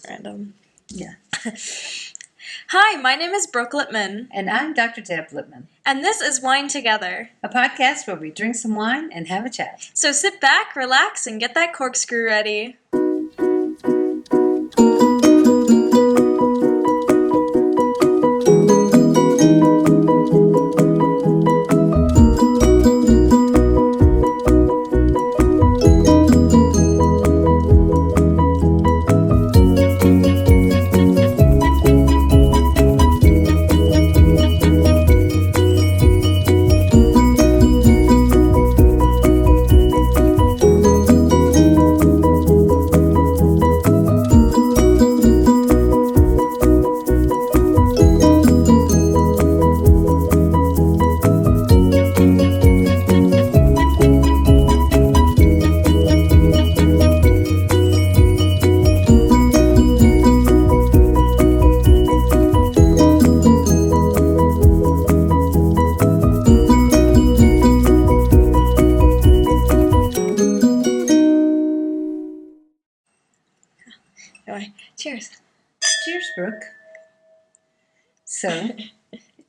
Random. Yeah. Hi, my name is Brooke Lippman. And I'm Dr. Deb Lippman. And this is Wine Together, a podcast where we drink some wine and have a chat. So sit back, relax, and get that corkscrew ready. Anyway, cheers. Cheers, Brooke. So,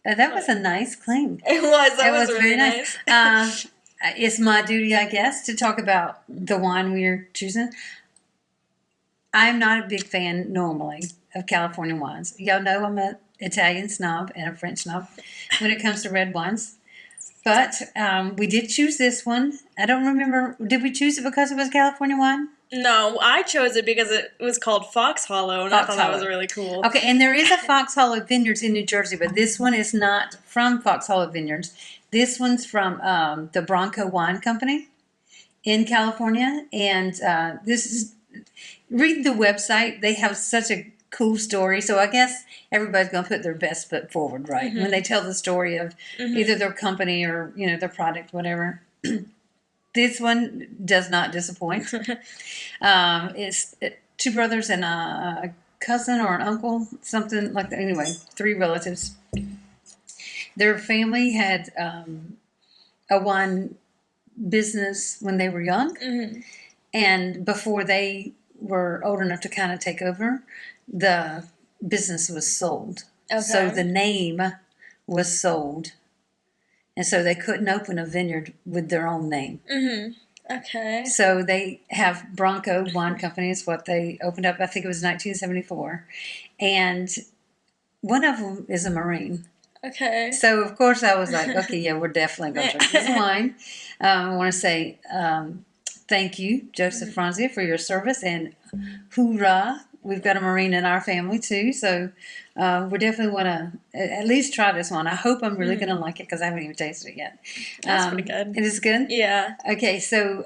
that was a nice cling. It was. That was really very nice. It's my duty, I guess, to talk about the wine we're choosing. I'm not a big fan, normally, of California wines. Y'all know I'm an Italian snob and a French snob when it comes to red wines. But we did choose this one. I don't remember. Did we choose it because it was California wine? No, I chose it because it was called Fox Hollow, and I thought that was really cool. Okay, and there is a Fox Hollow Vineyards in New Jersey, but this one is not from Fox Hollow Vineyards. This one's from the Bronco Wine Company in California, and this is, read the website. They have such a cool story, so I guess everybody's going to put their best foot forward, right? When they tell the story of either their company or, their product, whatever. This one does not disappoint. It's two brothers and a cousin or an uncle, something like that. Anyway, three relatives. Their family had a wine business when they were young. And before they were old enough to kind of take over, the business was sold. Okay. So the name was sold. And so they couldn't open a vineyard with their own name. Okay. So they have Bronco Wine Company is what they opened up. I think it was 1974. And one of them is a Marine. Okay. So, of course, I was like, okay, yeah, we're definitely going to drink this wine. I want to say thank you, Joseph Franzia, for your service. And hoorah, we've got a Marine in our family, too. So we definitely want to at least try this one. I hope I'm really going to like it because I haven't even tasted it yet. That's pretty good. It is good? Yeah. Okay, so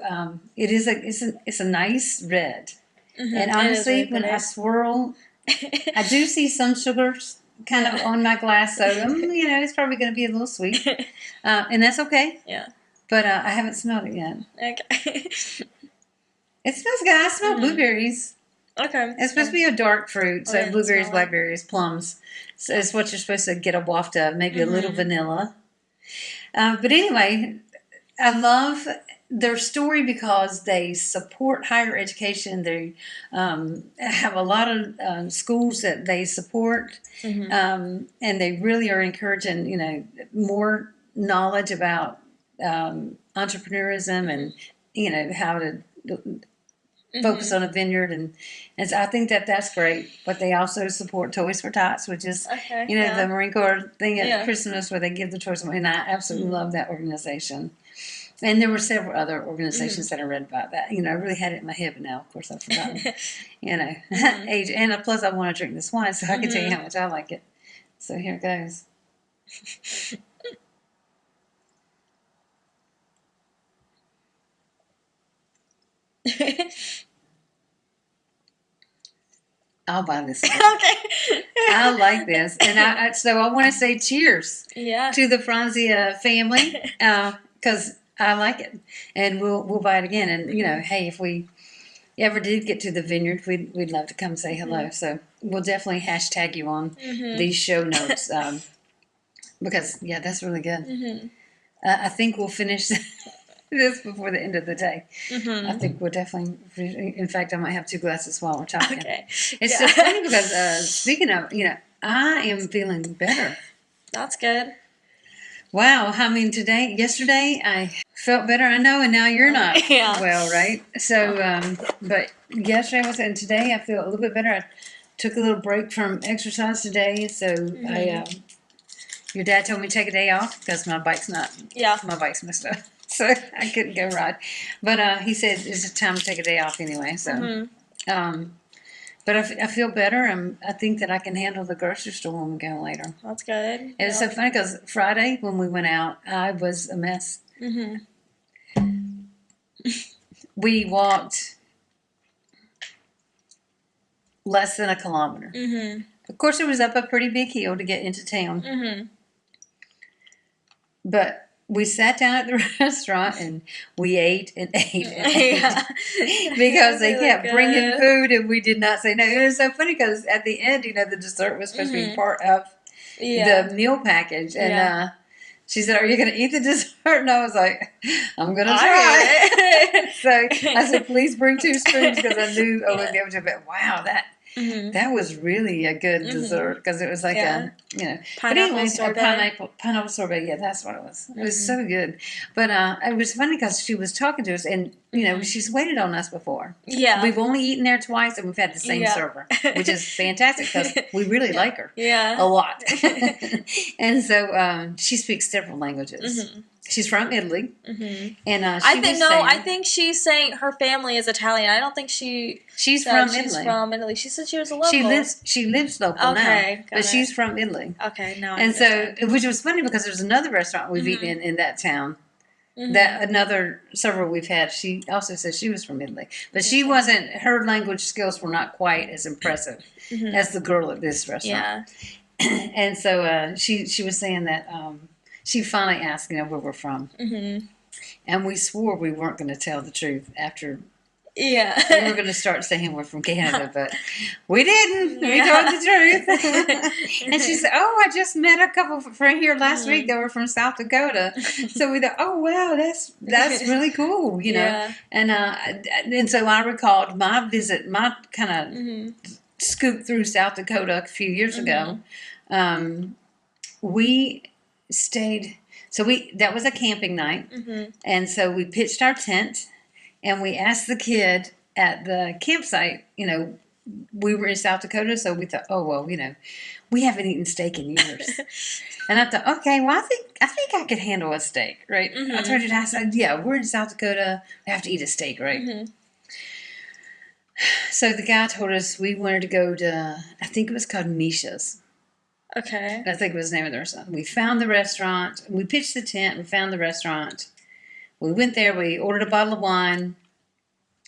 it's a nice red. And honestly, when I swirl, I do see some sugars kind of on my glass, so it's probably going to be a little sweet. And that's okay. Yeah. But I haven't smelled it yet. Okay. It smells good. I smell blueberries. Okay. It's supposed to be a dark fruit, so blueberries, blackberries, plums. So it's what you're supposed to get a waft of, maybe a little vanilla. But anyway, I love their story because they support higher education. They have a lot of schools that they support, and they really are encouraging, more knowledge about entrepreneurism and, how to focus on a vineyard, and so I think that's great. But they also support Toys for Tots, which is the Marine Corps thing at Christmas where they give the toys away, and I absolutely love that organization. And there were several other organizations that I read about that. I really had it in my head, but now of course I've forgotten. Age, and plus I want to drink this wine, so I can tell you how much I like it. So here it goes. I'll buy this one. Okay. I like this. And so I want to say cheers to the Franzia family because I like it. And we'll buy it again. And, hey, if we ever did get to the vineyard, we'd love to come say hello. So we'll definitely hashtag you on these show notes because, that's really good. I think we'll finish this before the end of the day. Mm-hmm. I think we'll definitely. In fact, I might have 2 glasses while we're talking. Okay. It's just funny because speaking of, I am feeling better. That's good. Wow. I mean, yesterday, I felt better. I know, and now you're not well, right? So, but yesterday and today I feel a little bit better. I took a little break from exercise today, so your dad told me to take a day off because my bike's messed up, so I couldn't go ride. But he said it's time to take a day off anyway. So, but I feel better. I think that I can handle the grocery store when we go later. That's good. It's so funny because Friday when we went out, I was a mess. We walked less than a kilometer. Of course, it was up a pretty big hill to get into town. But we sat down at the restaurant and we ate and ate and ate because they kept bringing food and we did not say no. It was so funny because at the end, the dessert was supposed to be part of the meal package. And she said, "Are you going to eat the dessert?" And I was like, "I'm going to try." So I said, "Please bring 2 spoons," because I knew I wouldn't be able to. But wow, that was really a good dessert because it was like pineapple sorbet. Pineapple sorbet. Yeah, that's what it was. It was so good. But it was funny because she was talking to us, and she's waited on us before. Yeah, we've only eaten there twice, and we've had the same server, which is fantastic because we really like her. Yeah, a lot. And so she speaks several languages. She's from Italy, and I think she's saying her family is Italian. I don't think she's from Italy. She's from Italy. She said she was a local. She lives local now, but she's from Italy. Okay, no. And so, which was funny because there's another restaurant we've eaten in that town. That another server we've had. She also said she was from Italy, but she wasn't. Her language skills were not quite as impressive as the girl at this restaurant. Yeah, and so she was saying that. She finally asked, where we're from. And we swore we weren't going to tell the truth after. Yeah. We were going to start saying we're from Canada, but we didn't. We told the truth. And she said, "Oh, I just met a couple from here last week that were from South Dakota." So we thought, "Oh, wow, that's really cool, Yeah. And so I recalled my visit, my kind of scoop through South Dakota a few years ago. We stayed, that was a camping night, and so we pitched our tent, and we asked the kid at the campsite, we were in South Dakota, so we thought, oh well, we haven't eaten steak in years, and I thought, okay, well, I think I could handle a steak, right? I told you, I said, yeah, we're in South Dakota, we have to eat a steak, right? So the guy told us we wanted to go to, I think it was called Misha's. Okay. I think it was the name of the restaurant. We found the restaurant. We pitched the tent. We found the restaurant. We went there. We ordered a bottle of wine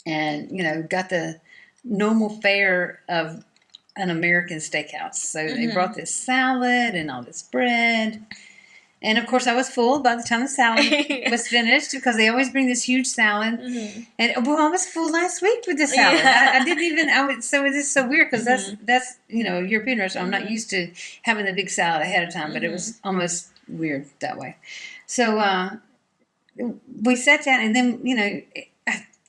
and, got the normal fare of an American steakhouse. So they brought this salad and all this bread. And, of course, I was full by the time the salad was finished because they always bring this huge salad. And I was full last week with the salad. Yeah. I didn't even, so it's so weird because that's a European restaurant. I'm not used to having the big salad ahead of time, but it was almost weird that way. So we sat down and then,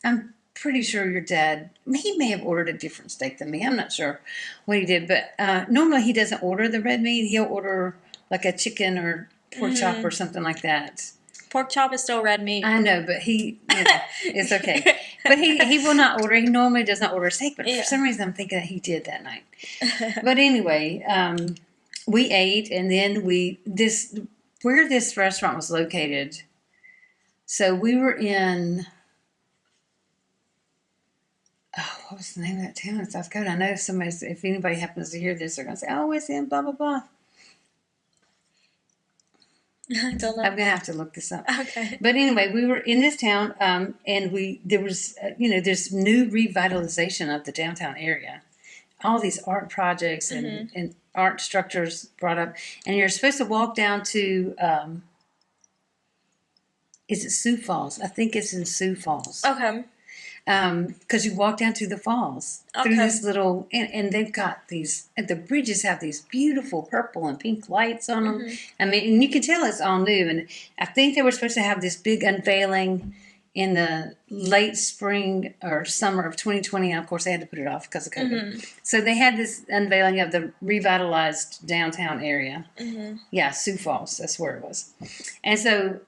I'm pretty sure your dad, he may have ordered a different steak than me. I'm not sure what he did, but normally he doesn't order the red meat. He'll order like a chicken or pork chop or something like that. Pork chop is still red meat. I know, but it's okay. But he will not order. He normally does not order steak, but for some reason I'm thinking that he did that night. But anyway, we ate, and then where this restaurant was located. So we were in. Oh, what was the name of that town in South Dakota? I know if anybody happens to hear this, they're going to say, "Oh, it's in blah blah blah." I don't know. I'm gonna have to look this up. Okay. But anyway, we were in this town, and there was there's new revitalization of the downtown area. All these art projects and art structures brought up, and you're supposed to walk down to. Is it Sioux Falls? I think it's in Sioux Falls. Okay. Because you walk down to the falls through this little, and they've got these, the bridges have these beautiful purple and pink lights on them. I mean, and you can tell it's all new. And I think they were supposed to have this big unveiling in the late spring or summer of 2020. And of course, they had to put it off because of COVID. Mm-hmm. So they had this unveiling of the revitalized downtown area. Mm-hmm. Yeah, Sioux Falls. That's where it was. And so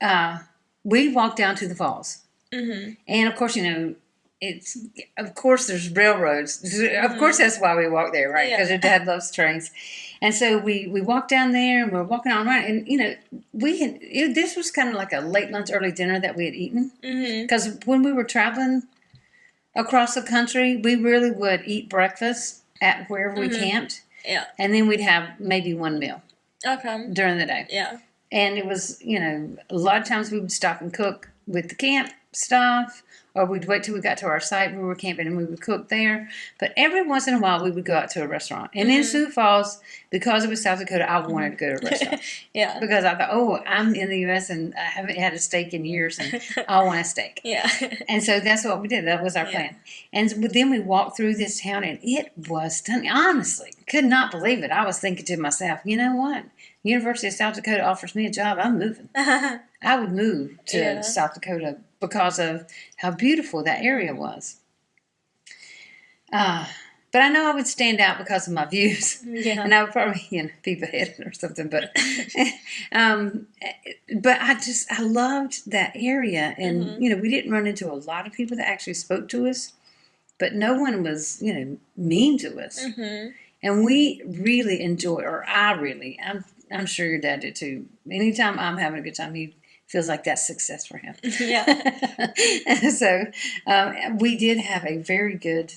we walked down to the falls. Mm-hmm. And of course, of course there's railroads. Mm-hmm. Of course, that's why we walked there, right? Because your dad loves trains. And so we walked down there, and we're walking on around, and this was kind of like a late lunch, early dinner that we had eaten. Because when we were traveling across the country, we really would eat breakfast at wherever we camped. Yeah. And then we'd have maybe one meal. Okay. During the day. Yeah. And it was, a lot of times we would stop and cook with the camp stuff, or we'd wait till we got to our site where we were camping and we would cook there. But every once in a while, we would go out to a restaurant. And in Sioux Falls, because it was South Dakota, I wanted to go to a restaurant. Yeah. Because I thought, I'm in the U.S. and I haven't had a steak in years, and I want a steak. Yeah. And so that's what we did. That was our plan. And then we walked through this town, and it was stunning. Honestly, could not believe it. I was thinking to myself, you know what? University of South Dakota offers me a job, I'm moving. I would move to South Dakota because of how beautiful that area was. But I know I would stand out because of my views. Yeah. And I would probably, be beheaded or something. But but I loved that area. And, we didn't run into a lot of people that actually spoke to us. But no one was, mean to us. Mm-hmm. And we really enjoy, I'm sure your dad did too. Anytime I'm having a good time, he feels like that's success for him. Yeah. And so we did have a very good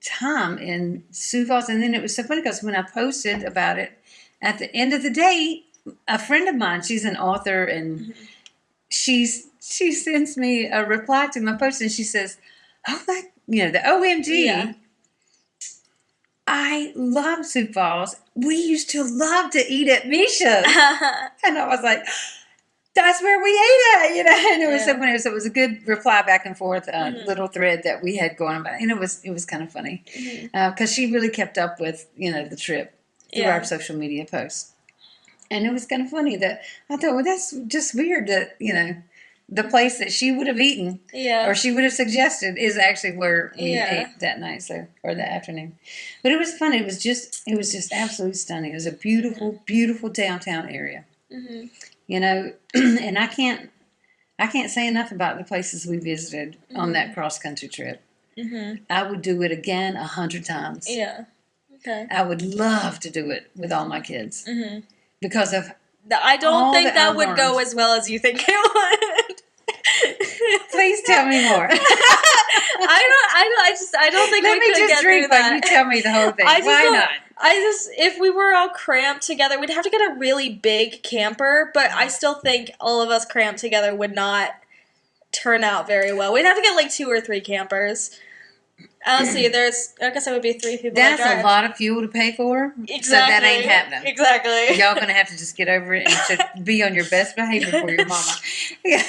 time in Sioux Falls. And then it was so funny because when I posted about it, at the end of the day, a friend of mine, she's an author, and she sends me a reply to my post, and she says, the OMG. Yeah. I love Sioux Falls. We used to love to eat at Misha's. And I was like, that's where we ate at, and it was so funny. So it was a good reply back and forth, little thread that we had going about. And it was kind of funny because she really kept up with, the trip through our social media posts. And it was kind of funny that I thought, well, that's just weird that, the place that she would have eaten or she would have suggested is actually where we ate that night, or that afternoon. But it was fun. It was just absolutely stunning. It was a beautiful, beautiful downtown area. Mm-hmm. And I can't say enough about the places we visited on that cross country trip. Mm-hmm. I would do it again 100 times. Yeah. Okay. I would love to do it with all my kids because of. I don't think that would go as well as you think it would. Please tell me more. I don't think we could get through that. You tell me the whole thing. Why not? If we were all cramped together, we'd have to get a really big camper, but I still think all of us cramped together would not turn out very well. We'd have to get like 2 or 3 campers. Honestly, I guess it would be 3 people. That's a lot of fuel to pay for. Exactly. So that ain't happening. Exactly. Y'all gonna have to just get over it and be on your best behavior for your mama. Yeah.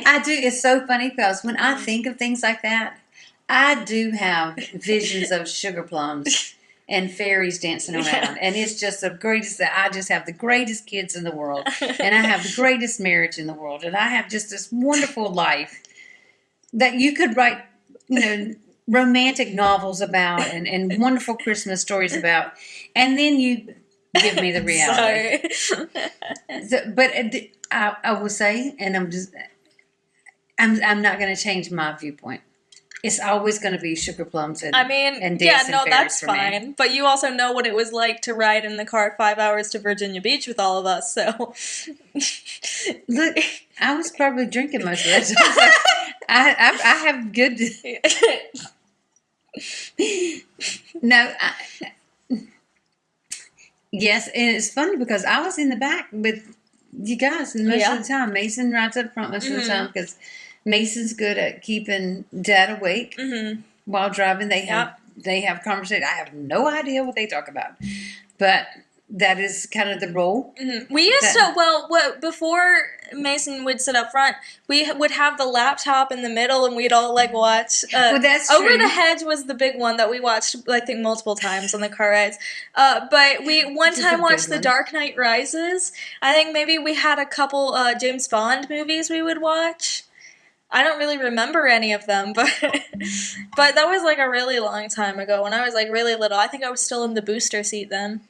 I do. It's so funny because when I think of things like that, I do have visions of sugar plums and fairies dancing around. And it's just the greatest, that I just have the greatest kids in the world. And I have the greatest marriage in the world. And I have just this wonderful life that you could write, romantic novels about and wonderful Christmas stories about. And then you give me the reality. Sorry. But I will say, and I'm not going to change my viewpoint. It's always going to be sugar plums and dancing fairies that's for fine. Me. But you also know what it was like to ride in the car 5 hours to Virginia Beach with all of us. So look, I was probably drinking most of that. So I have good. No. Yes, and it's funny because I was in the back with you guys most of the time. Mason rides up front most of the time because Mason's good at keeping Dad awake while driving. They have conversation. I have no idea what they talk about, but that is kind of the role. Mm-hmm. We used to, before Mason would sit up front, we would have the laptop in the middle and we'd all watch. That's Over true. the Hedge was the big one that we watched, I think, multiple times on the car rides. But we one time watched The Dark Knight Rises. I think maybe we had a couple James Bond movies we would watch. I don't really remember any of them, but but that was like a really long time ago when I was like really little. I think I was still in the booster seat then.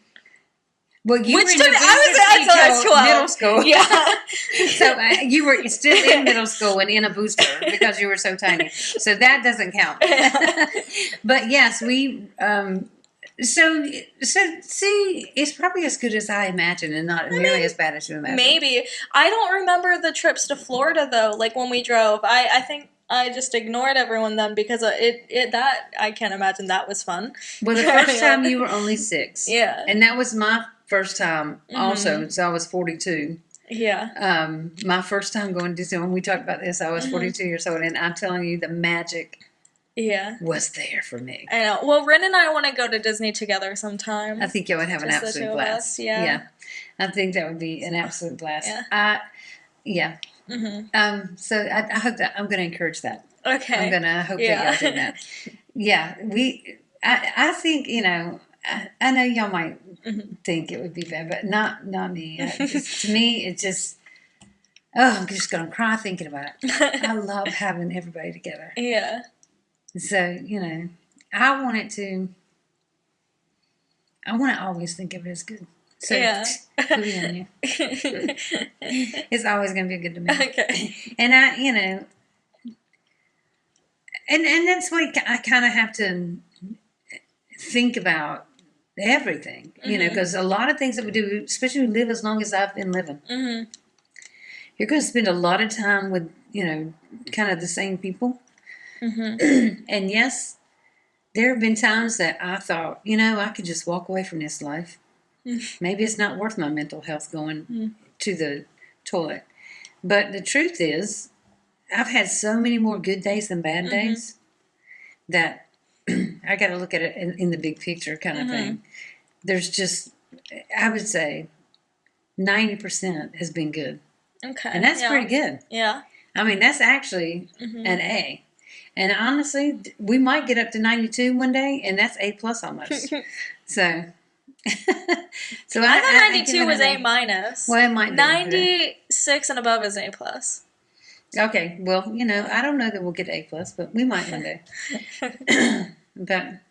Well, you Which were in took the I booster was seat until I till was 12. Middle 12. school. Yeah. So you were still in middle school and in a booster because you were so tiny. So that doesn't count. But yes, we. So see, it's probably as good as I imagined, and not nearly as bad as you imagined. Maybe. I don't remember the trips to Florida though. Like when we drove, I think I just ignored everyone then because that I can't imagine that was fun. Well, the first time you were only 6. Yeah. And that was my first time also. So I was 42. Yeah. My first time going to Disney, when we talked about this, I was 42 years old, and I'm telling you, the magic was there for me. I know. Well, Ren and I want to go to Disney together sometime. I think you would have an Just the absolute two of blast. us, yeah. I think that would be an absolute blast. Yeah. So I hope that I'm going to encourage that. Okay. I'm going to hope that y'all do that. Yeah, I think, I know y'all might think it would be bad, but not me. To me, it's just, I'm just going to cry thinking about it. I love having everybody together. Yeah. So, I want to always think of it as good. So, put me on you. It's always going to be good to me. Okay. And and that's why I kind of have to think about everything, because a lot of things that we do, especially when we live as long as I've been living, you're going to spend a lot of time with, kind of the same people. And yes, there have been times that I thought, I could just walk away from this life. Maybe it's not worth my mental health going to the toilet. But the truth is, I've had so many more good days than bad days that I got to look at it in the big picture kind of thing. There's just, I would say, 90% has been good. Okay. And that's pretty good. Yeah. I mean, that's actually an A. And honestly, we might get up to 92 one day, and that's A+ almost. So I thought 92 was A-. Well, it might be. 96 and above is A+. Okay, well, I don't know that we'll get A+, but we might one day. But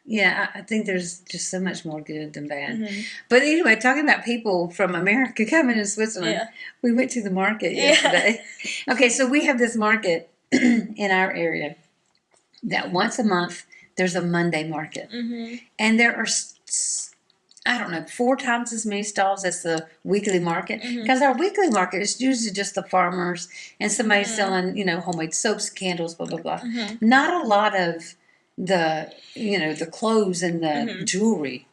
yeah, I think there's just so much more good than bad. But anyway, talking about people from America coming to Switzerland, we went to the market yesterday. Okay, so we have this market in our area that once a month there's a Monday market. And there are, I don't know, 4 times as many stalls as the weekly market. Because our weekly market is usually just the farmers and somebody selling, homemade soaps, candles, blah, blah, blah. Not a lot of the, the clothes and the jewelry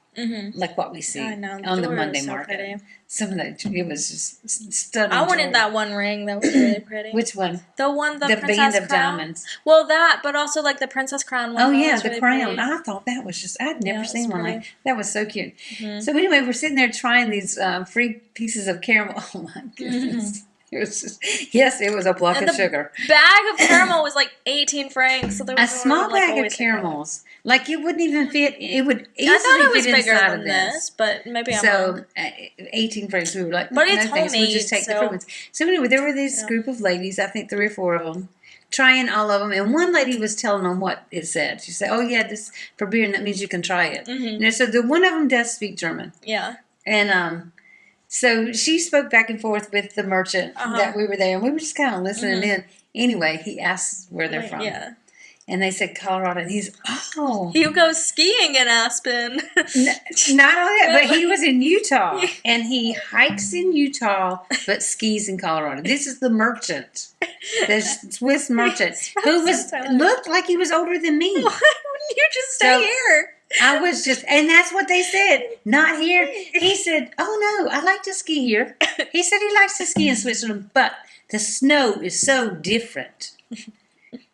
like what we see on the Monday market. Pretty. Some of that, it was just stunning. I wanted that one ring that was really pretty. Which one? The one, the princess band of crown. Diamonds. Well, that, but also like the princess crown one. Oh yeah, the really crown. pretty. I thought that was just, I'd never seen one like that. Was so cute. So anyway, we're sitting there trying these free pieces of caramel. Oh my goodness. It was just, yes, it was a block of sugar. Bag of caramel was like 18 francs. So there was a small bag of caramels. Like it wouldn't even fit. It would easily I thought it was fit bigger inside than of this, but maybe I'm wrong. 18 francs. We were like, but it's no thanks. We'll just take the fruit ones. So anyway, there were this group of ladies. I think 3 or 4 of them. Trying all of them, and one lady was telling them what it said. She said, "Oh yeah, this for beer, and that means you can try it." And so the one of them does speak German. Yeah. And so she spoke back and forth with the merchant that we were there, and we were just kind of listening in. Anyway, he asked where they're from. Yeah. And they said Colorado, and he's, he goes skiing in Aspen. Not only that, but he was in Utah, and he hikes in Utah, but skis in Colorado. This is the merchant, the Swiss merchant, who looked like he was older than me. Why wouldn't you just stay here? I was just, and that's what they said. Not here. He said, "Oh no, I like to ski here." He said he likes to ski in Switzerland, but the snow is so different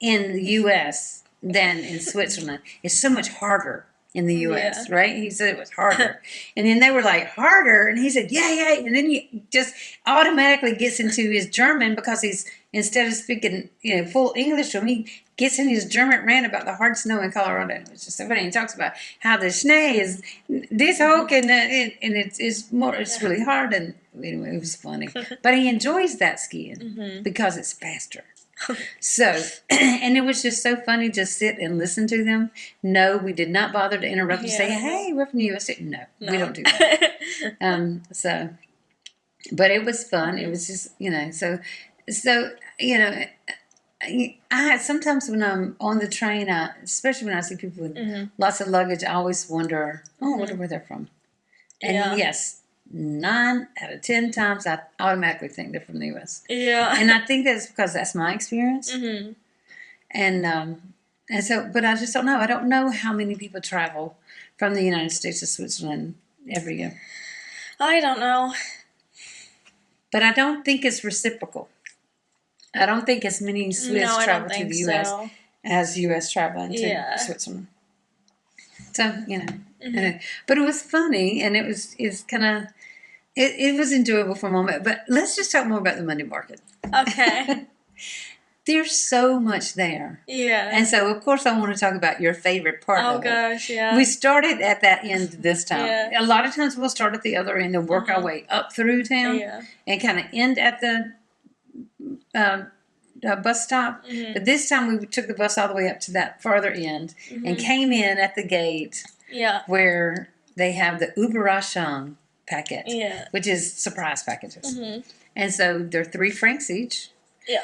in the U.S. than in Switzerland. It's so much harder in the U.S., right? He said it was harder. And then they were like, harder? And he said, yeah. And then he just automatically gets into his German because he's, instead of speaking, full English to him, he gets in his German rant about the hard snow in Colorado. It's just so funny. He talks about how the schnee is this hook and it's really hard. And anyway, it was funny. But he enjoys that skiing because it's faster. So, and it was just so funny to sit and listen to them. No, we did not bother to interrupt and say, "Hey, we're from the USA." No, we don't do that. So, but it was fun. It was just, so I sometimes when I'm on the train, especially when I see people with lots of luggage, I always wonder, I wonder where they're from. And yes, 9 out of 10 times I automatically think they're from the U.S. Yeah. And I think that's because that's my experience. And so, but I just don't know. I don't know how many people travel from the United States to Switzerland every year. I don't know. But I don't think it's reciprocal. I don't think as many Swiss travel to the U.S. as U.S. travel into Switzerland. So, but it was funny, and it was enjoyable for a moment. But let's just talk more about the Monday market. Okay. There's so much there. Yeah. And so, of course, I want to talk about your favorite part of it. Oh, gosh, yeah. We started at that end this time. Yeah. A lot of times we'll start at the other end and work our way up through town and kind of end at the bus stop. But this time we took the bus all the way up to that farther end and came in at the gate where they have the Überraschung packet, which is surprise packages. And so they're 3 francs each. Yeah.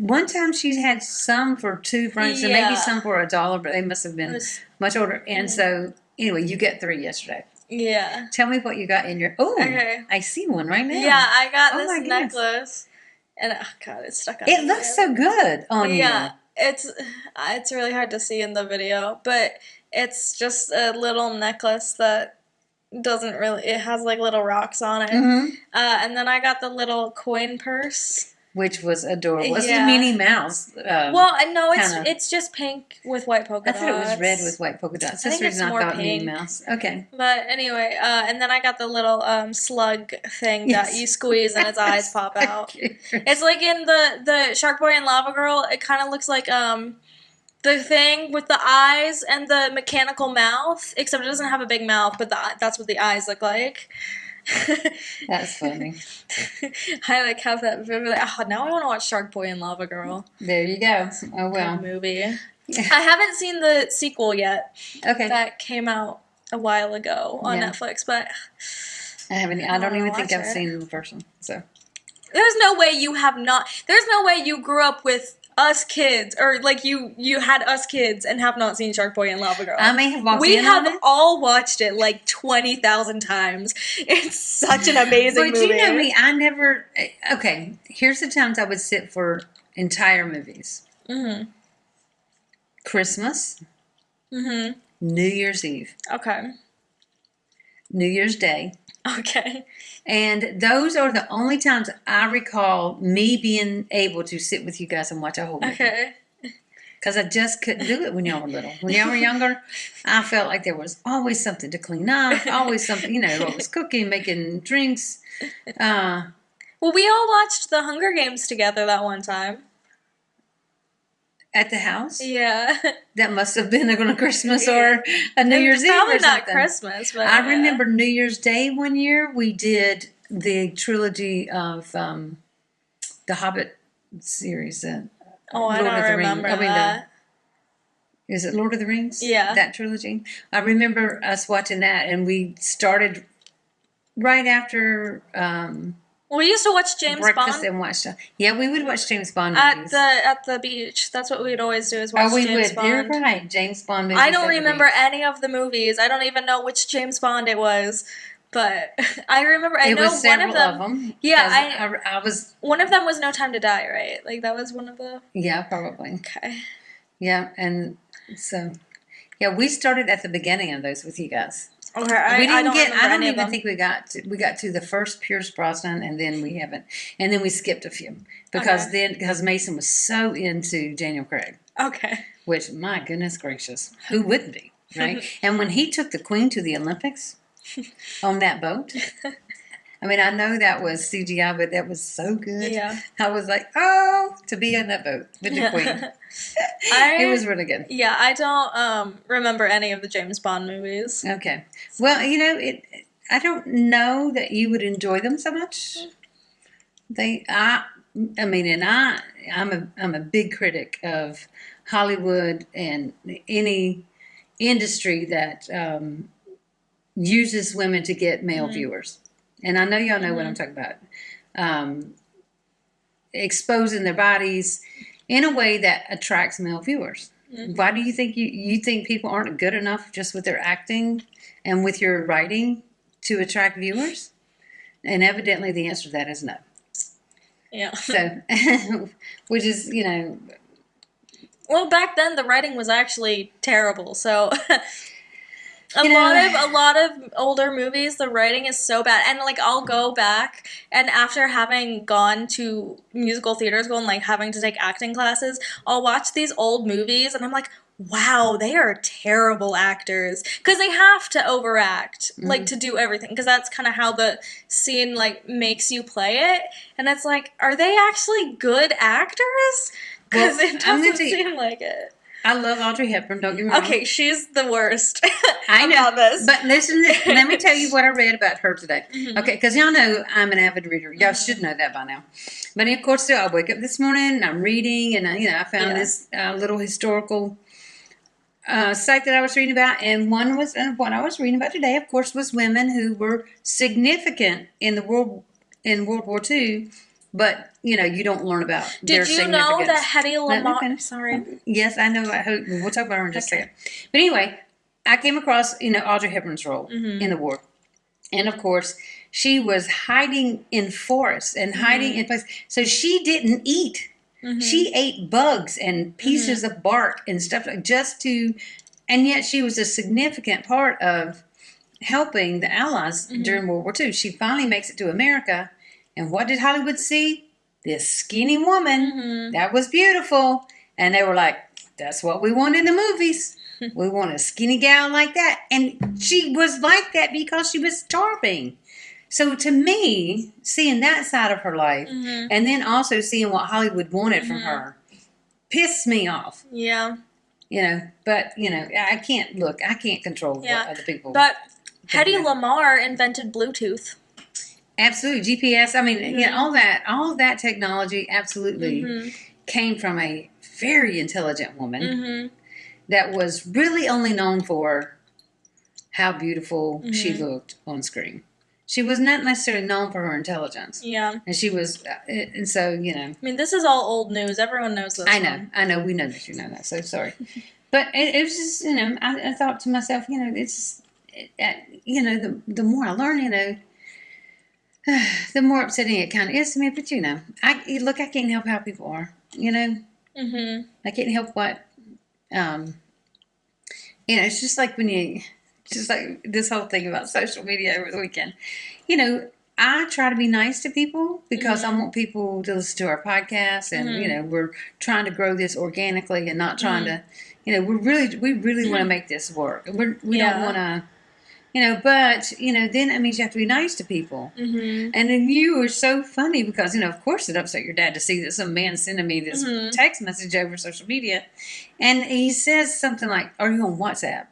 One time she had some for 2 francs and maybe some for $1, but they must have been much older. And so, anyway, you get 3 yesterday. Yeah. Tell me what you got in your... Oh, okay. I see one right now. Yeah, I got this necklace. And, oh, God, it's stuck on It looks so good on you. Yeah, it's really hard to see in the video, but it's just a little necklace that doesn't really... It has, like, little rocks on it. And then I got the little coin purse. Which was adorable. It's a Minnie Mouse. Well, no, it's just pink with white polka dots. I thought it was red with white polka dots. That's the reason I thought Minnie Mouse. Okay. But anyway, and then I got the little slug thing that you squeeze and its eyes pop out. It's like in the Shark Boy and Lava Girl. It kind of looks like the thing with the eyes and the mechanical mouth, except it doesn't have a big mouth, but that's what the eyes look like. That's funny. I like have that vividly. Oh, now I want to watch Shark Boy and Lava Girl. There you go. Oh well. Good movie. I haven't seen the sequel yet. Okay. That came out a while ago on Netflix, but I haven't. I don't even think I've seen the first one. So there's no way you have not. There's no way you grew up with us kids, or like you had us kids and have not seen Shark Boy and Lava Girl. I may have walked We in have on it. all watched it like 20,000 times. It's such an amazing movie. But you know me, I never... Okay, here's the times I would sit for entire movies. Christmas. New Year's Eve. Okay. New Year's Day. Okay. And those are the only times I recall me being able to sit with you guys and watch a whole movie. Okay. Because I just couldn't do it when y'all were little. When y'all were younger, I felt like there was always something to clean up, always something, always cooking, making drinks. Well, we all watched the Hunger Games together that one time. At the house? Yeah. That must have been a Christmas or a New Year's Eve or something. Probably not Christmas, but I remember New Year's Day one year, we did the trilogy of the Hobbit series. I don't remember that. Is it Lord of the Rings? Yeah. That trilogy. I remember us watching that, and we started right after... we used to watch James breakfast Bond. And watch. Yeah, we would watch James Bond movies. At the beach. That's what we'd always do, is watch James Bond. You're right, James Bond movies. I don't remember any of the movies. I don't even know which James Bond it was. But I remember, I know one of them. Yeah, I was. One of them was No Time to Die, right? Like that was one of the. Yeah, probably. Okay. Yeah, and so, we started at the beginning of those with you guys. Okay, I don't even think we got to the first Pierce Brosnan, and then we haven't, and then we skipped a few because Mason was so into Daniel Craig. Okay. Which, my goodness gracious, who wouldn't be, right? And when he took the Queen to the Olympics on that boat, I mean, I know that was CGI, but that was so good. Yeah. I was like, to be on that boat with the Queen. It was really good. Yeah, I don't remember any of the James Bond movies. Okay. Well, I don't know that you would enjoy them so much. I mean, and I'm a big critic of Hollywood and any industry that uses women to get male viewers. And I know y'all know what I'm talking about. Exposing their bodies in a way that attracts male viewers. Why do you think you think people aren't good enough just with their acting and with your writing to attract viewers? And evidently the answer to that is no. Yeah. So, which is, Well, back then the writing was actually terrible. So a You know- lot of older movies, the writing is so bad. And like I'll go back and after having gone to musical theater school and like having to take acting classes, I'll watch these old movies and I'm like, wow, they are terrible actors because they have to overact like to do everything because that's kind of how the scene like makes you play it. And it's like, are they actually good actors? Because Well, it I'm gonna doesn't tell you- seem like it. I love Audrey Hepburn, don't get me wrong. Okay, she's the worst. I know about this. But listen, let me tell you what I read about her today. Okay, because y'all know I'm an avid reader. Y'all should know that by now. But of course, still, I wake up this morning and I'm reading, and I found this little historical site that I was reading about, and what I was reading about today, of course, was women who were significant in World War II. But you don't learn about their Did you significance. know that Hedy Let me Lamarr? finish. Sorry. Yes, I know. We'll talk about her in just a second. But anyway, I came across Audrey Hepburn's role in the war, and of course, she was hiding in forests and hiding in places. So she didn't eat. She ate bugs and pieces of bark and stuff and yet she was a significant part of helping the Allies during World War II. She finally makes it to America. And what did Hollywood see? This skinny woman that was beautiful. And they were like, that's what we want in the movies. We want a skinny gal like that. And she was like that because she was starving. So to me, seeing that side of her life and then also seeing what Hollywood wanted from her pissed me off. Yeah. But I can't control what other people. But Hedy Lamarr invented Bluetooth. Absolutely, GPS. I mean, all that technology absolutely came from a very intelligent woman that was really only known for how beautiful she looked on screen. She was not necessarily known for her intelligence. Yeah. And she was, and so, I mean, this is all old news. Everyone knows this. I know. We know that you know that. So sorry. But it was just, I thought to myself, it's, the more I learn, the more upsetting it kind of is to me. But I can't help how people are. I can't help what. It's just like just like this whole thing about social media over the weekend. I try to be nice to people because I want people to listen to our podcast, and we're trying to grow this organically and not trying to. We really want to make this work. We don't want to. But then that means you have to be nice to people. And then you were so funny because, of course it upset your dad to see that some man sending me this text message over social media. And he says something like, are you on WhatsApp?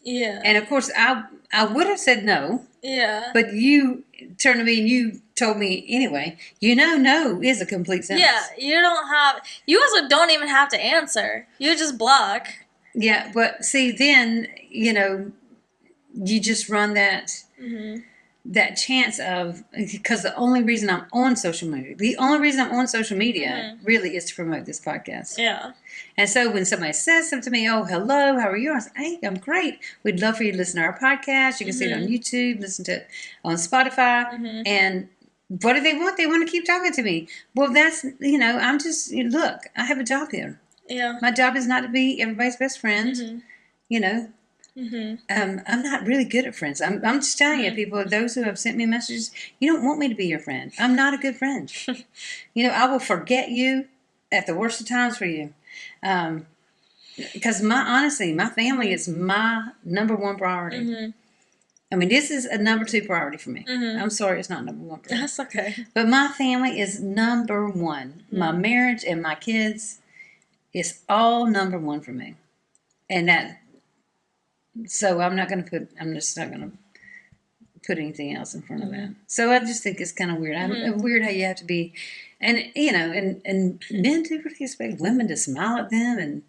Yeah. And of course I would have said no. Yeah. But you turned to me and you told me anyway, no is a complete sentence. Yeah, you also don't even have to answer. You just block. Yeah, but see then, you just run that chance of, because the only reason I'm on social media really is to promote this podcast. Yeah. And so when somebody says something to me, oh, hello, how are you? I say, hey, I'm great. We'd love for you to listen to our podcast. You can see it on YouTube, listen to it on Spotify. And what do they want? They want to keep talking to me. Well, that's, I'm just, look, I have a job here. Yeah. My job is not to be everybody's best friend, I'm not really good at friends. I'm just telling you, people, those who have sent me messages, you don't want me to be your friend. I'm not a good friend. I will forget you at the worst of times for you. Because honestly, my family is my number one priority. I mean, this is a number 2 priority for me. I'm sorry it's not number 1 priority. That's okay. But my family is number 1. My marriage and my kids is all number 1 for me. And so I'm just not going to put anything else in front of that. So I just think it's kind of weird. I'm weird how you have to be, and and men typically expect women to smile at them,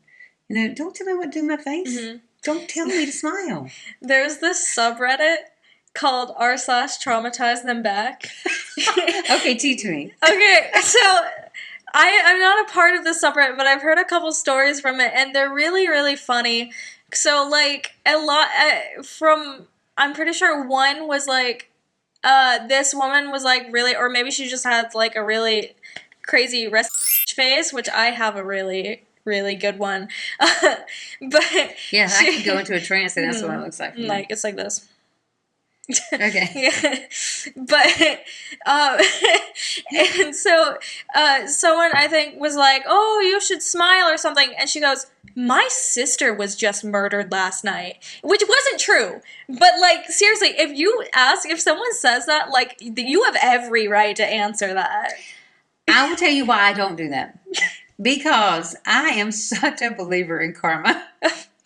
and don't tell me what to do with my face. Don't tell me to smile. There's this subreddit called r/traumatize them back. Okay, teach me. Okay, so I'm not a part of this subreddit, but I've heard a couple stories from it, and they're really, really funny. So, like, a lot I'm pretty sure one was, like, this woman was, like, really, or maybe she just had, like, a really crazy face, which I have a really, really good one. But yeah, I could go into a trance, and that's what it looks like. Like, it's like this. Okay. Yeah. But and so someone I think was like, "Oh, you should smile or something," and she goes, "My sister was just murdered last night," which wasn't true. But like, seriously, if someone says that, like, you have every right to answer that. I will tell you why I don't do that. Because I am such a believer in karma.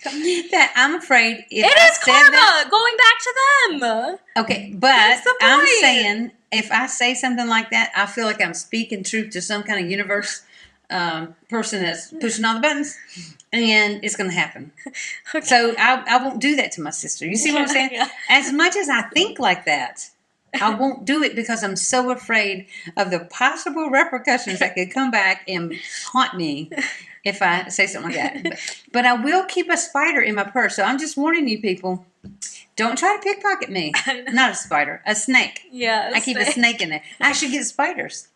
That I'm afraid if it is karma going back to them. Okay, but I'm saying if I say something like that, I feel like I'm speaking truth to some kind of universe person that's pushing all the buttons, and it's going to happen. Okay. So I won't do that to my sister. You see what I'm saying? Yeah. As much as I think like that, I won't do it because I'm so afraid of the possible repercussions that could come back and haunt me if I say something like that. But I will keep a spider in my purse. So I'm just warning you people, don't try to pickpocket me. Not a spider, a snake. Yeah, I keep a snake in there. I should get spiders.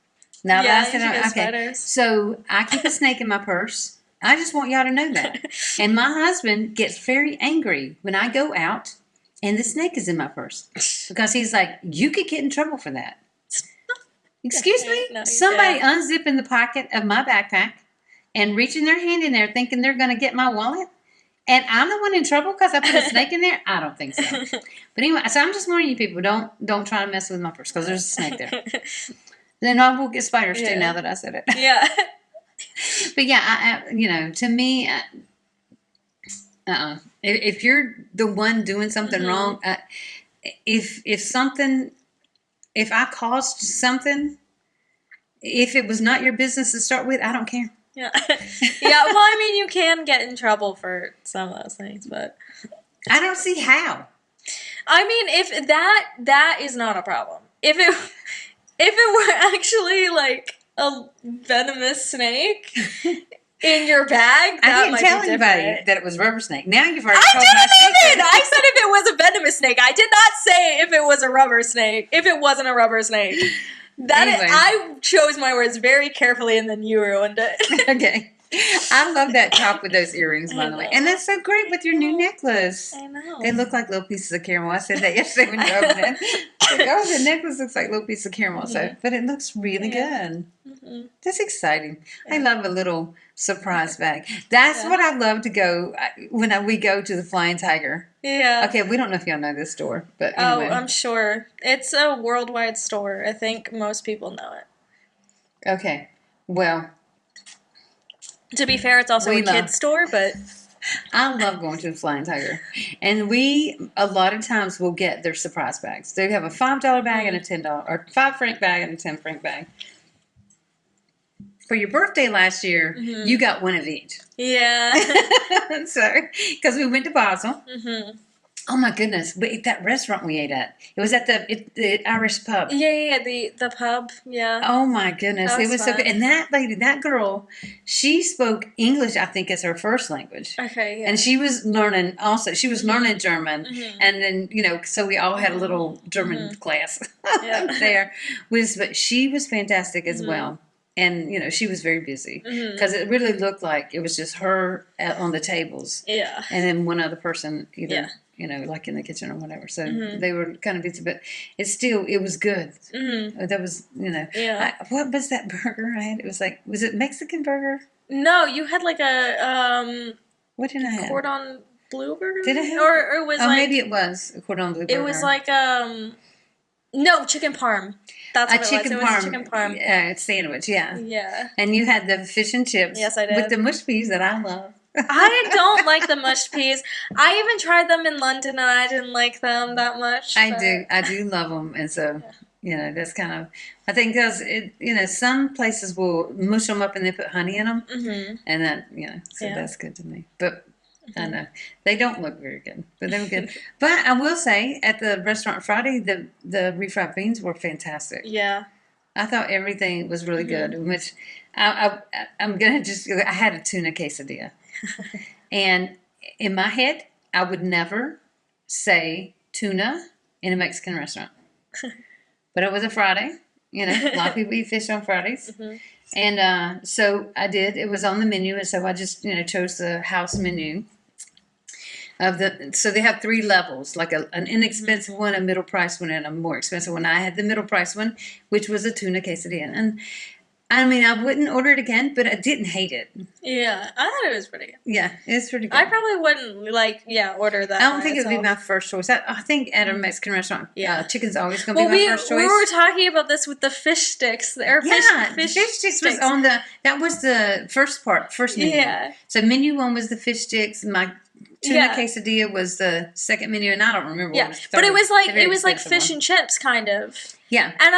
Now that I said, okay. Spiders. So I keep a snake in my purse. I just want y'all to know that. And my husband gets very angry when I go out and the snake is in my purse. Because he's like, you could get in trouble for that. Excuse me? No, somebody unzipping the pocket of my backpack and reaching their hand in there thinking they're going to get my wallet? And I'm the one in trouble because I put a snake in there? I don't think so. But anyway, so I'm just warning you people, don't try to mess with my purse because there's a snake there. Then I will get spiders too now that I said it. Yeah. But yeah, to me, if you're the one doing something wrong, if I caused something, if it was not your business to start with, I don't care. Yeah. Yeah, well, I mean, you can get in trouble for some of those things, but I don't see how. I mean, if that is not a problem. If it were actually like a venomous snake in your bag, that might be different. I didn't tell anybody that it was a rubber snake. Now you've already told I didn't even! I said if it was a venomous snake. I did not say if it was a rubber snake. If it wasn't a rubber snake. Anyway. I chose my words very carefully, and then you ruined it. Okay. I love that top with those earrings, by the way. And that's so great with your new necklace. I know. They look like little pieces of caramel. I said that yesterday when you opened it. The necklace looks like little pieces of caramel. So, but it looks really good. Mm-hmm. That's exciting. Yeah. I love a little surprise bag. That's what I love to go when we go to the Flying Tiger. Yeah. Okay, we don't know if y'all know this store, but anyway. Oh, I'm sure. It's a worldwide store. I think most people know it. Okay. Well, to be fair, it's also a kid's store, but I love going to the Flying Tiger. And we, a lot of times, will get their surprise bags. They have a $5 bag and a $10, or 5 franc bag and a 10 franc bag. For your birthday last year, you got one of each. Yeah. So, because we went to Basel. Mm-hmm. Oh my goodness! That restaurant we ate at, it was at the Irish pub. Yeah, the pub. Yeah. Oh my goodness, it was fun. So good. And that lady, that girl, she spoke English, I think, as her first language. Okay. Yeah. And she was learning also. She was learning German, and then so we all had a little German class there. But she was fantastic as well. And, she was very busy because it really looked like it was just her on the tables. Yeah. And then one other person either, like in the kitchen or whatever. So they were kind of busy, but it was good. That was, what was that burger I had? It was like, was it Mexican burger? No, you had like a, what did I have? Cordon bleu burger? Did I have? Or it was like. Maybe it was a cordon bleu burger. It was like, no, chicken parm. That's what it was. It was a chicken parm. Sandwich, yeah. Yeah. And you had the fish and chips. Yes, I did. With the mush peas that I love. I don't like the mushed peas. I even tried them in London, and I didn't like them that much. I do love them, and so that's kind of. I think because some places will mush them up and then put honey in them, and that so that's good to me. But I know they don't look very good, but they were good. But I will say, at the restaurant Friday, the refried beans were fantastic. Yeah, I thought everything was really good. Which I'm gonna just. I had a tuna quesadilla. And in my head, I would never say tuna in a Mexican restaurant. But it was a Friday. A lot of people eat fish on Fridays. And so I did. It was on the menu. And so I just, chose the house menu. So they have 3 levels, like an inexpensive one, a middle price one, and a more expensive one. I had the middle price one, which was a tuna quesadilla. And I mean, I wouldn't order it again, but I didn't hate it. Yeah, I thought it was pretty good. Yeah, it's pretty good. I probably wouldn't, order that. I don't think it would be my first choice. I think at a Mexican restaurant, chicken's always going to be my first choice. We were talking about this with the fish sticks. Fish sticks was on that was the first menu. Yeah. So menu 1 was the fish sticks. My tuna quesadilla was the second menu, and I don't remember what it was. But it was like fish and chips, kind of. Yeah. And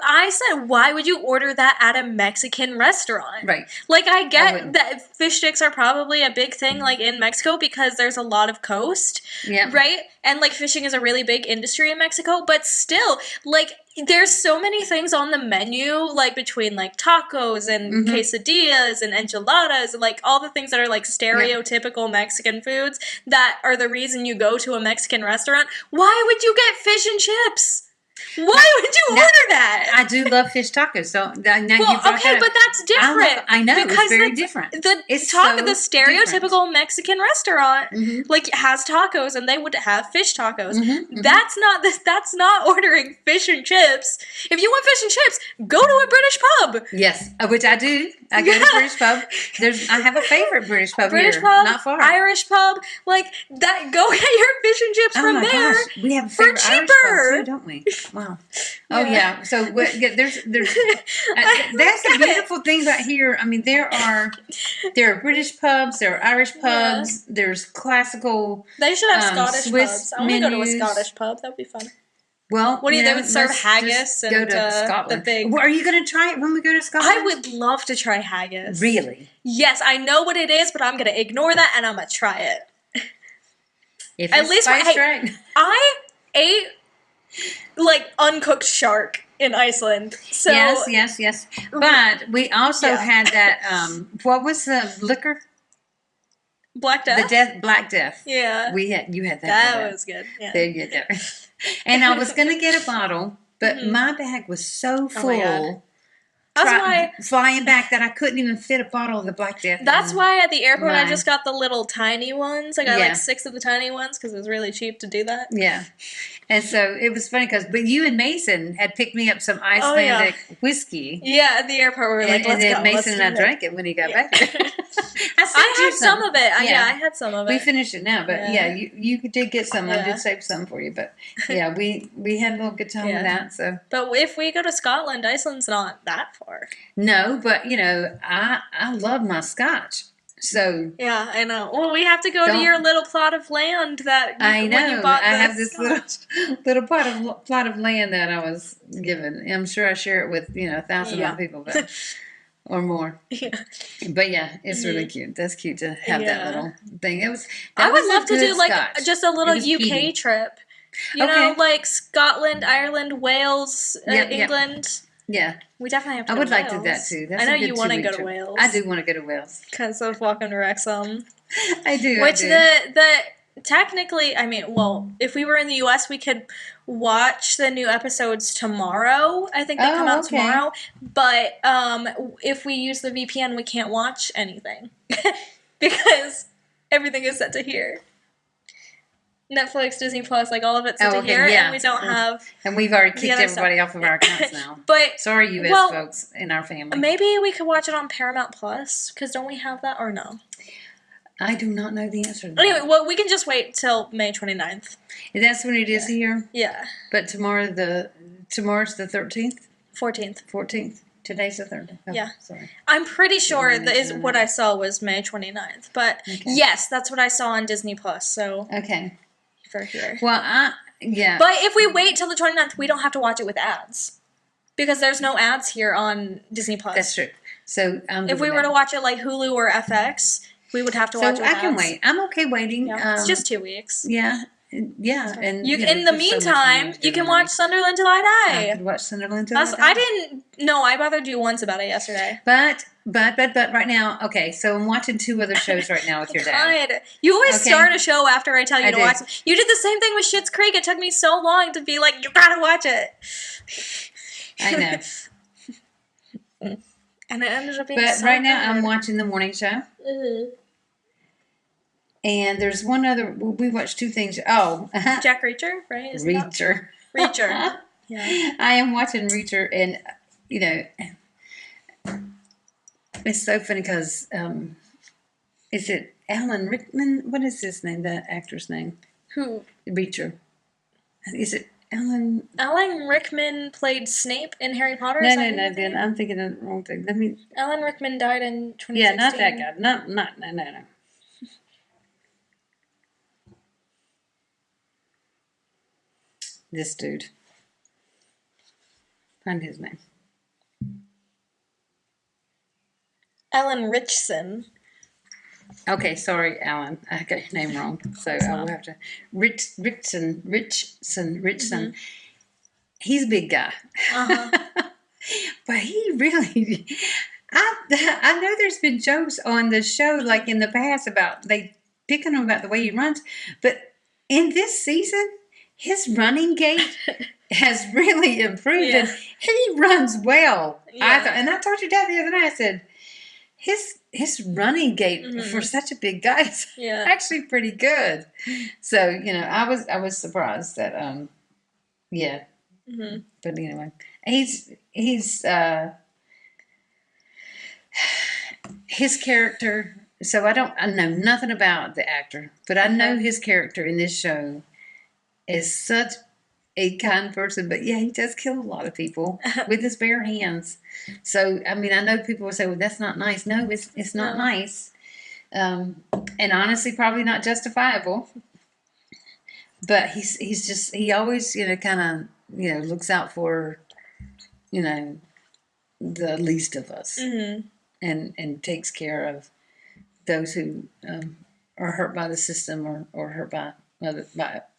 I said, why would you order that at a Mexican restaurant? Right. Like, I get that fish sticks are probably a big thing, like, in Mexico because there's a lot of coast. Yeah. Right? And, like, fishing is a really big industry in Mexico. But still, like, there's so many things on the menu, like, between, like, tacos and quesadillas and enchiladas and, like, all the things that are, like, stereotypical Mexican foods that are the reason you go to a Mexican restaurant. Why would you get fish and chips? Why would you order that? I do love fish tacos. So now you okay, but that's different. I know because it's very different. The stereotypical different. Mexican restaurant has tacos, and they would have fish tacos. That's not ordering fish and chips. If you want fish and chips, go to a British pub. Yes, which I do. I go to a British pub. I have a favorite British pub here, pub, not far. Irish pub, like that. Go get your fish and chips from there. Gosh. We have a for favorite cheaper, Irish pub too, don't we? Wow. Oh yeah. So there's that's the beautiful thing about here. I mean, there are British pubs, there are Irish pubs, there's classical. They should have Scottish Swiss pubs. I want to go to a Scottish pub. That'd be fun. Well, they would serve haggis and go to Scotland. The big. Well, are you going to try it when we go to Scotland? I would love to try haggis. Really? Yes, I know what it is, but I'm going to ignore that and I'm going to try it. If at least right. I ate like uncooked shark in Iceland. So yes. But we also had that. What was the liquor? Black Death. Black Death. Yeah. You had that. That was good. Yeah. There you go. And I was gonna get a bottle, but my bag was so full. That's why flying back that I couldn't even fit a bottle of the Black Death. That's why at the airport I just got the little tiny ones. I got like 6 of the tiny ones because it was really cheap to do that. Yeah, and so it was funny but you and Mason had picked me up some Icelandic whiskey. Yeah, at the airport we were like, let's go. Mason and I drank it when he got back there. I had some of it. I had some of it. We finished it now, but you did get some. I did save some for you, but we had a little good time with that. So, but if we go to Scotland, Iceland's not that far. No, but I love my scotch. So yeah, I know. Well, we have to go to your little plot of land that I know. When you bought I have this little plot of land that I was given. I'm sure I share it with 1,000 other people, but. Or more. Yeah. But it's really cute. That's cute to have that little thing. I would love to do like just a little UK trip. You know, like Scotland, Ireland, Wales, England. Yeah. We definitely have to I go would to like Wales. to do that too. That's I know you want to go to Wales. I do want to go to Wales. Because of Welcome to Wrexham. I do. Which technically, I mean, well, if we were in the U.S., we could watch the new episodes tomorrow. I think they come out tomorrow. But if we use the VPN, we can't watch anything. Because everything is set to here. Netflix, Disney Plus, like all of it's set to here, and we don't have. And we've already kicked everybody off of our accounts now. But sorry, U.S. folks in our family. Maybe we could watch it on Paramount Plus, because don't we have that, or no? I do not know the answer to that. Anyway, well, we can just wait till May 29th. That's when it is here? Yeah. But tomorrow's the 13th? 14th. 14th. Today's the 3rd. Oh, Yeah. Sorry. I'm pretty sure Didn't that is mention what that. I saw was May 29th. But Okay. yes, that's what I saw on Disney Plus. So Okay. for here. Well, yeah. But if we wait till the 29th, we don't have to watch it with ads. Because there's no ads here on Disney Plus. That's true. So If we were to watch it like Hulu or FX, we would have to watch it with I can ads. wait. I'm okay waiting. Yeah. It's just 2 weeks. Yeah. Yeah. And You, you know, in the there's so much meantime, more to you do can in watch life. Sunderland Till I I Die. could watch Sunderland till That's, I die. I didn't. No, I bothered you once about it yesterday. But right now, okay, so I'm watching 2 other shows right now with your dad. God, you always Okay. start a show after I tell you I to do. watch it. You did the same thing with Schitt's Creek. It took me so long to be like, you gotta watch it. I know. And it ended up being But so right now, good. I'm watching the morning show. Mhm. And there's one other, we watched 2 things. Oh, Jack Reacher, right? Isn't that- Reacher. Reacher. Yeah. I am watching Reacher, and, you know, it's so funny because, is it Alan Rickman? What is his name, the actor's name? Who? Reacher. Is it Alan? Alan Rickman played Snape in Harry Potter? No, Is no, that no, who then I'm thinking of the wrong thing. Let me, Alan Rickman died in 2016. yeah, not that guy. No. This dude. Find his name. Alan Ritchson. Okay, sorry, Alan. I got your name wrong. So I will have to. Ritchson. Mm-hmm. He's a big guy. Uh-huh. But he really. I know there's been jokes on the show, like in the past, about they picking him about the way he runs. But in this season, his running gait has really improved. Yeah. And he runs well. Yeah. And I told your dad the other night, I said, his running gait for such a big guy is Yeah. actually pretty good. So, you know, I was surprised that yeah. Mm-hmm. But anyway, he's his character. So I know nothing about the actor, but I know his character in this show is such a kind person. But yeah, he does kill a lot of people with his bare hands. So I mean, I know people will say, "Well, that's not nice." No, it's not nice, and honestly, probably not justifiable. But he always, you know, kind of, you know, looks out for, you know, the least of us, and takes care of those who are hurt by the system or hurt by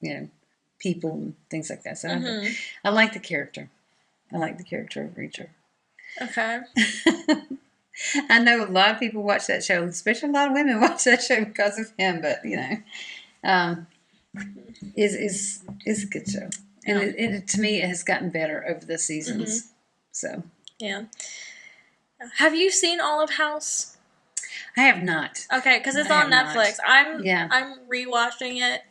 you know, people and things like that. So I like the character. I like the character of Reacher. Okay. I know a lot of people watch that show, especially a lot of women watch that show because of him. But you know, is a good show, and it to me it has gotten better over the seasons. So Yeah. Have you seen all of House? I have not. Okay, because it's I on have Netflix. not. I'm rewatching it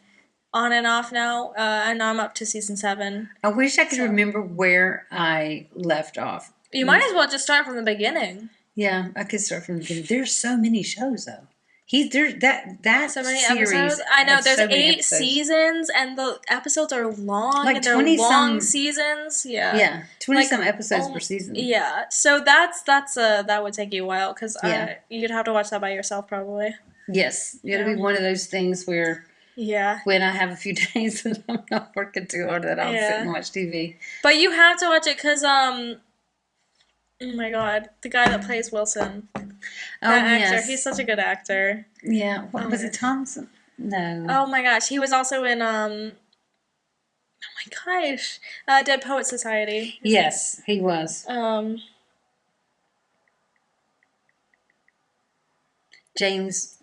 on and off now, and I'm up to season 7. I wish I could remember where I left off. You might as well just start from the beginning. Yeah, I could start from the beginning. There's so many shows though. That So many series episodes. I know has there's so many 8 episodes. seasons, and the episodes are long. Like and they're 20 long some- seasons. Yeah. Yeah, 20 Like, some episodes per season. Yeah. So that would take you a while because Yeah. you'd have to watch that by yourself probably. Yes, it'll be one of those things where Yeah. when I have a few days that I'm not working too hard, that I'll sit and watch TV. But you have to watch it because oh my god, the guy that plays Wilson. That actor, yes. he's such a good actor. Yeah, what was it, Thompson? No. Oh my gosh, he was also in oh my gosh, Dead Poet Society. Yes, he was. James.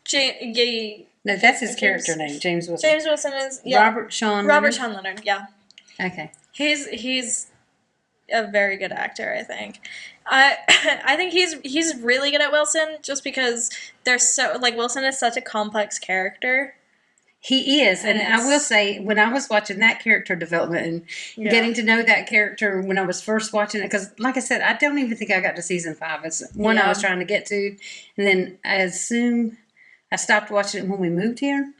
No, that's his character name, James Wilson. James Wilson is Robert Sean Leonard. Yeah. Okay. He's a very good actor, I think. I think he's really good at Wilson just because they're so Wilson is such a complex character. He is, and I will say, when I was watching that character development and getting to know that character when I was first watching it, because like I said, I don't even think I got to season 5. It's one I was trying to get to, and then I assume I stopped watching it when we moved here.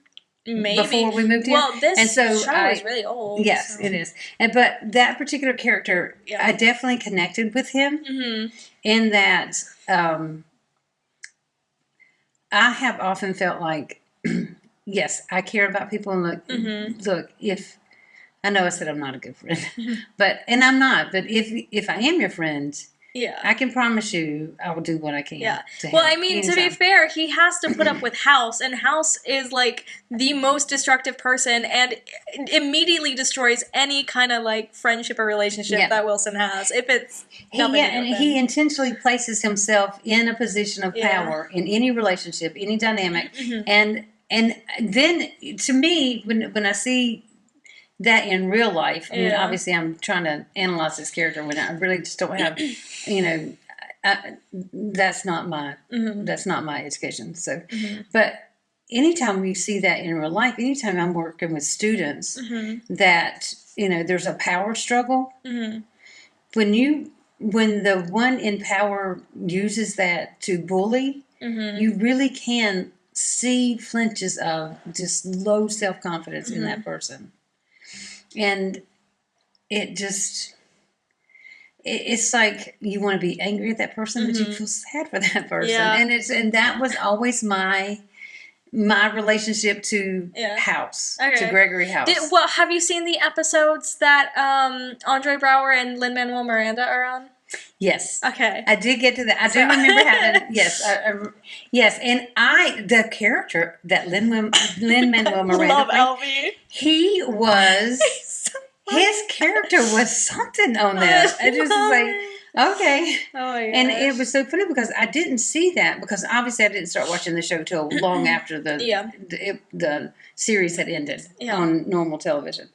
Maybe. before we moved here. Well, this and so show is really old. Yes, so. it is. But that particular character, Yeah. I definitely connected with him Mm-hmm. in that I have often felt like, yes, I care about people. And look, if I know I said I'm not a good friend, and I'm not. But if I am your friend, Yeah. I can promise you I will do what I can. Yeah. To Well, help I mean, to anytime. be fair, he has to put up with House, and House is like the most destructive person and immediately destroys any kind of like friendship or relationship that Wilson has. If it's nothing to do with he him. intentionally places himself in a position of power in any relationship, any dynamic, and then to me, when I see that in real life, I mean, obviously, I'm trying to analyze this character when I really just don't have, that's not my education. So, but anytime we see that in real life, anytime I'm working with students, that there's a power struggle. When the one in power uses that to bully, you really can see flinches of just low self-confidence in that person. And it's like you want to be angry at that person, but you feel sad for that person. Yeah. And that was always my relationship to House, to Gregory House. Have you seen the episodes that Andre Braugher and Lin-Manuel Miranda are on? Yes. Okay. I did get to that. I do remember having, yes. Yes. And the character that Lin-Manuel Miranda Love played, Elvie. he was, his character was something on that. I just was like, okay. Oh my gosh. And it was so funny because I didn't see that because obviously I didn't start watching the show till long after the series had ended on normal television.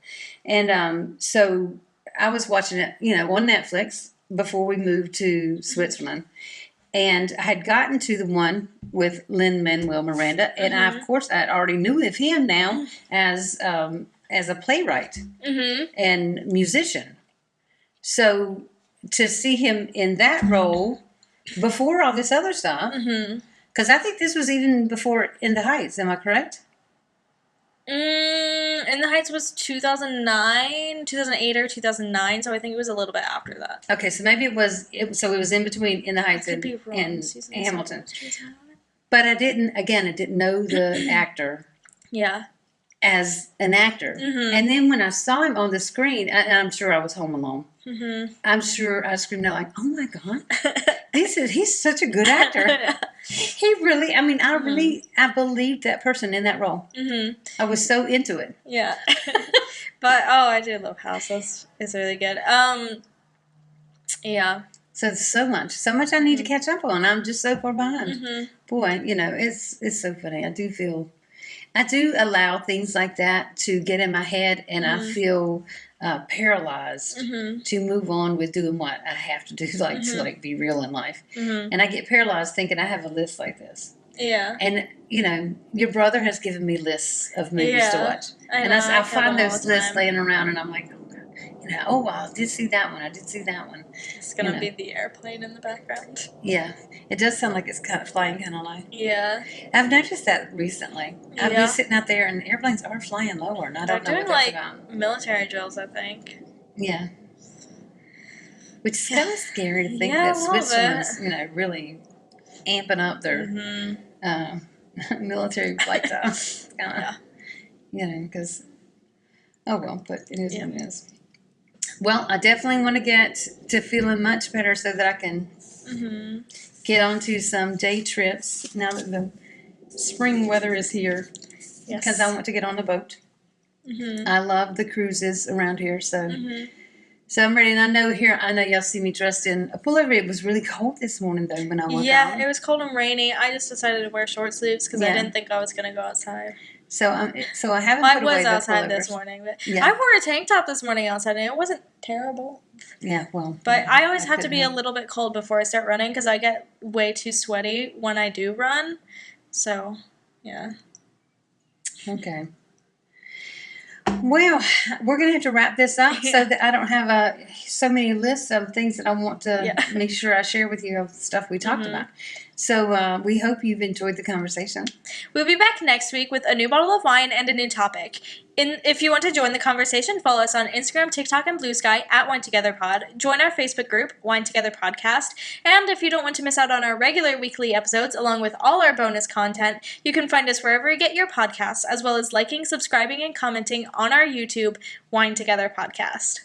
And so I was watching it, on Netflix before we moved to Switzerland. And I had gotten to the one with Lin-Manuel Miranda. And I, of course, I already knew of him now as a playwright and musician. So to see him in that role before all this other stuff, because I think this was even before In the Heights, am I correct? In the Heights was 2008 or 2009, so I think it was a little bit after that. Okay, so maybe it was in between In the Heights and Hamilton. But I didn't know the actor. Yeah. As an actor. And then when I saw him on the screen, and I'm sure I was home alone. I'm sure I screamed out like, "Oh my God, he's such a good actor." He really, I believed that person in that role. I was so into it. Yeah. But I do love House. It's really good. Yeah. So there's so much I need to catch up on. I'm just so far behind. Boy, it's so funny. I do allow things like that to get in my head, and I feel paralyzed to move on with doing what I have to do, to be real in life. And I get paralyzed thinking I have a list like this. Yeah. And your brother has given me lists of movies to watch, I find those lists laying around, and I'm like, I did see that one. I did see that one. It's gonna be the airplane in the background. Yeah, it does sound like it's kind of flying kind of low. Yeah, I've noticed that recently. I've been sitting out there, and airplanes are flying lower, and I don't know what that's about. Military drills, I think. Yeah, which is kind of scary to think that Switzerland's, really amping up their military flight time. Because but it is what it is. Well, I definitely want to get to feeling much better so that I can get onto some day trips now that the spring weather is here. Yes. Because I want to get on the boat. I love the cruises around here, so I'm ready. And I know y'all see me dressed in a pullover. It was really cold this morning though when I woke up. Yeah, it was cold and rainy. I just decided to wear short sleeves because I didn't think I was going to go outside. So I haven't. I was outside this morning, but I wore a tank top this morning outside, and it wasn't terrible. Yeah, well. But I always have to be a little bit cold before I start running because I get way too sweaty when I do run. So, yeah. Okay. Well, we're going to have to wrap this up so that I don't have so many lists of things that I want to make sure I share with you of stuff we talked about. So we hope you've enjoyed the conversation. We'll be back next week with a new bottle of wine and a new topic. If you want to join the conversation, follow us on Instagram, TikTok, and Blue Sky at Wine Together Pod. Join our Facebook group, Wine Together Podcast. And if you don't want to miss out on our regular weekly episodes, along with all our bonus content, you can find us wherever you get your podcasts, as well as liking, subscribing, and commenting on our YouTube, Wine Together Podcast.